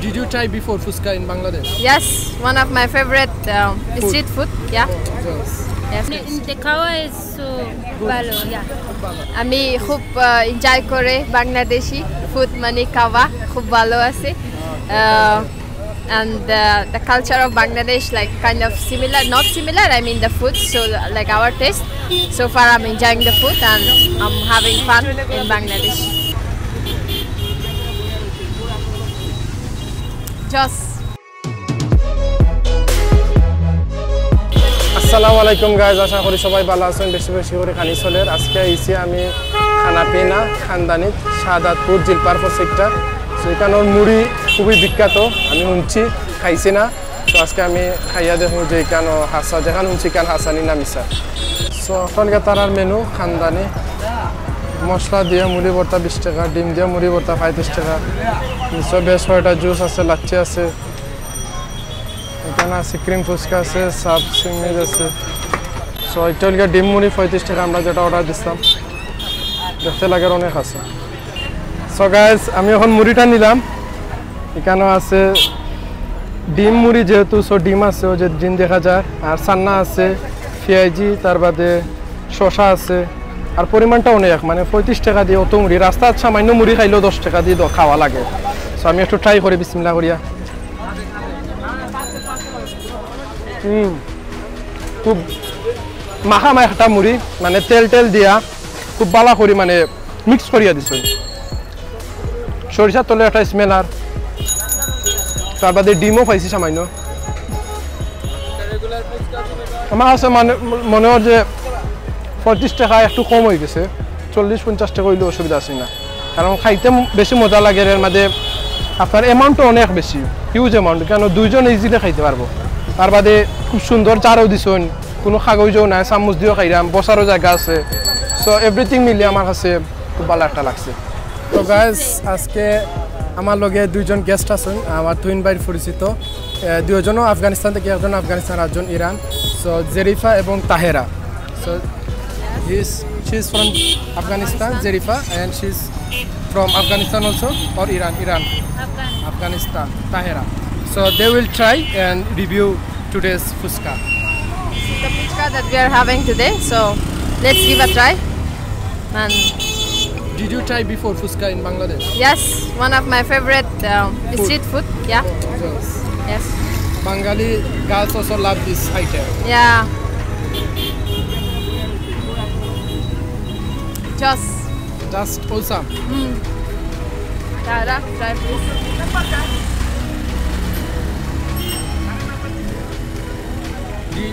Did you try before fuska in Bangladesh? Yes, one of my favorite street food. Yeah. Yes. Yes. The খাওয়া is so ভালো, yeah. আমি খুব enjoy করে Bangladeshi food মানে খাওয়া খুব ভালো আছে and the culture of Bangladesh like kind of similar, not similar, I mean the food, so like our taste. So far I'm enjoying the food and I'm having fun in Bangladesh. Just আসসালামু আলাইকুম guys, আশা করি সবাই ভালো আছেন। বেশি বেশি করে খানি চলের আজকে আইসি আমি খানা পিনা খানদানি শাহাদাতপুর জিলপারপুর সেক্টর। তো এখানের মুড়ি খুবই বিখ্যাত, আমি শুনছি খাইছি না। তো আজকে আমি খাইয়া দেখো যে এখানে হাসা যেখানে শুনছি এখানে হাসানি না মিশা। সো আপনার তারার মেনু খানদানি মশলা দিয়ে মুড়ি ভর্তা 20 টাকা, ডিম দিয়ে মুড়ি ভর্তা 35 টাকা, নিশ্চয় বেশ কয়টা জুস আছে, লাচ্ছি আছে, এখানে আছে ক্রিম ফুচকা আছে, সাব সিমিজ আছে। সো এটা হল ডিম মুড়ি 35 টাকা, আমরা যেটা অর্ডার দিচ্ছিলাম দেখতে লাগে অনেক আছে। সো গাইজ আমি এখন মুড়িটা নিলাম, এখানে আছে ডিম মুড়ি যেহেতু, সো ডিম আছে ও যে ডিম দেখা যায়, আর সান্না আছে, পেঁয়াজি, তার বাদে শসা আছে, আর পরিমাণটা অনেক, মানে 35 টাকা দিয়ে অত মুড়ি, রাস্তার সামান্য মুড়ি খাইলেও 10 টাকা দিয়ে খাওয়া লাগে। সো আমি একটু ট্রাই করি বিসমিল্লাহ করিয়া। খুব মাখা একটা মুড়ি, মানে তেল টেল দিয়া খুব বালা করি মানে মিক্স করিয়া দিছ, সরিষার তলে একটা স্মেল, আর তার বাদে ডিমও পাইছি সামান্য। আমার কাছে মানে মনে হয় যে 35 টাকা একটু কম হয়ে গেছে, 40-50 টাকা হইলে অসুবিধা আছে না, কারণ খাইতে বেশি মজা লাগে। এর মধ্যে আপনার অ্যামাউন্টও অনেক বেশি, হিউজ অ্যামাউন্ট, কেন দুইজন ইজিলি খাইতে পারবো। তার বাদে খুব সুন্দর চারও দিছেন, কোনো কাগজও নাই, চামচ দিয়েও খাইলাম, বসারও জায়গা আছে। সো এভরিথিং মিলিয়ে আমার কাছে খুব ভালো একটা লাগছে। তো গাইজ আজকে আমার লগে দুইজন গেস্ট আছেন, আমার তুহিন ভাইয়ের পরিচিত, দুজনও আফগানিস্তান থেকে, একজন আফগানিস্তান আর একজন ইরান। সো জেরিফা এবং Tahera. So she is from Afghanistan, Zerifa, and she's from Afghanistan also, or Iran? Afghanistan, Tahera. So they will try and review today's fuska. This is the fuska that we are having today, so let's give a try. And Did you try before fuska in Bangladesh? yes, one of my favorite street food. Yeah. Yes. Yes. Bengali girls also love this item. Yeah. Just awesome. Tara, try please.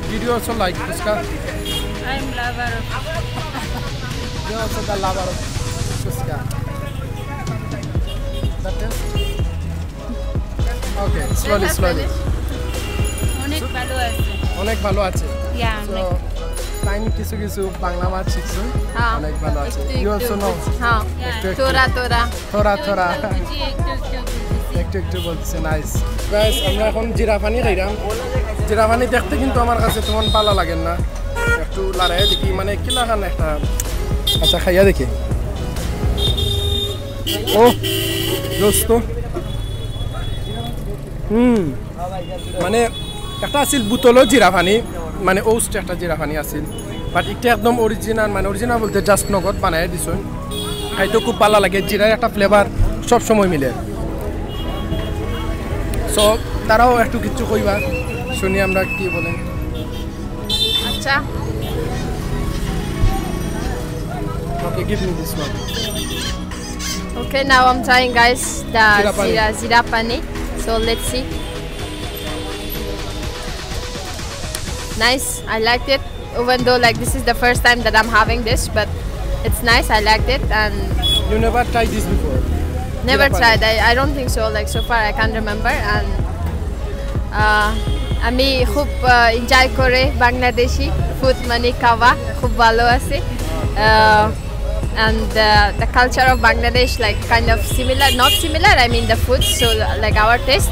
Did you also like fuska? I'm lover of You're also the lover of fuska. That is? Okay, slowly. অনেক ভালো আছে। অনেক ভালো আছে। Yeah, So, time কিছু কিছু Bangla word শিখছো, হ্যাঁ, অনেক ভালো আছে। You also know? হ্যাঁ, তোরা থোড়া একটু বলছে, নাইস। গাইস আমরা এখন জিরাফানি খাইলাম। জিরাফানি দেখতে কিন্তু আমার কাছে তেমন ভালো লাগে না, একটু লড়াই দেখি, মানে কি লাগান একটা। আচ্ছা খাইয়া দেখি। ও দোস্ত, মানে একটা আছিল বোতলও জিরাফানি, মানে ওস্ট একটা জিরাফানি আছিল, বাট এটা একদম অরিজিনাল, মানে অরিজিনাল বলতে জাস্ট নগদ বানাই দিছুন। খাইতে খুব ভালো লাগে, জিরার একটা ফ্লেভার সব সময় মিলে। সো তারাও একটু কিছু কইবা, শুনি আমরা কি বলেন। আচ্ছা, okay, give me this one. okay, now I'm trying guys the Zira pani. zira pani, so let's see. Nice, I liked it, even though like this is the first time that I'm having this, but it's nice, I liked it. And You never tried this before? never Zira pani. tried, I don't think so, like so far I can't remember. And আমি খুব enjoy করে Bangladeshi food মানে খাওয়া খুব ভালো আছে, and the culture of Bangladesh like kind of similar, not similar, I mean the food, so like our taste.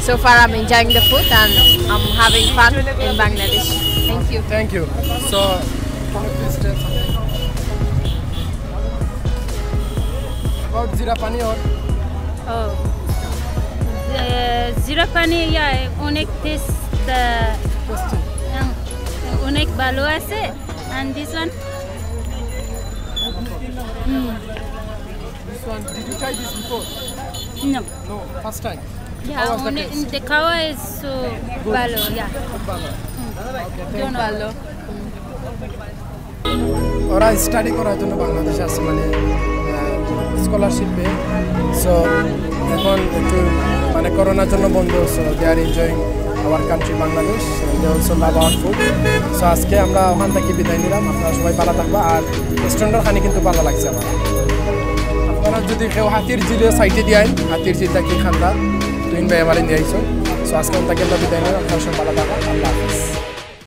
So far I'm enjoying the food and I'm having fun in Bangladesh. Thank you. Thank you. So, can you please tell something about Zira pani or? Oh, জিরা পানি অনেক test অনেক ভালো আছে and this one This one, did you try this before? no No, first time. yeah How was the only taste? the kawa is so ভালো yeah Okay, thank ভালো ওরা study করার জন্য বাংলাদেশে আসছে মানে স্কলারশিপ পেয়ে সো এখন একটু মানে করোনার জন্য বন্ধ so they are enjoying our country Bangladesh they also love our food so আজকে আমরা ওখান থেকে বিদায় নিলাম আপনারা সবাই ভালো থাকবা আর রেস্টুরেন্টের খানি কিন্তু ভালো লাগছে আমার আপনারা যদি কেউ হাতির ঝিলে সাইটে দিয়ে আইন হাতির ঝিলটা কি খান্দা তুই ভাই আমার নিয়ে আইসো সো আজকে ওখান থেকে আমরা বিদায় নিলাম আপনারা সবাই ভালো থাকবা আল্লাহ হাফিজ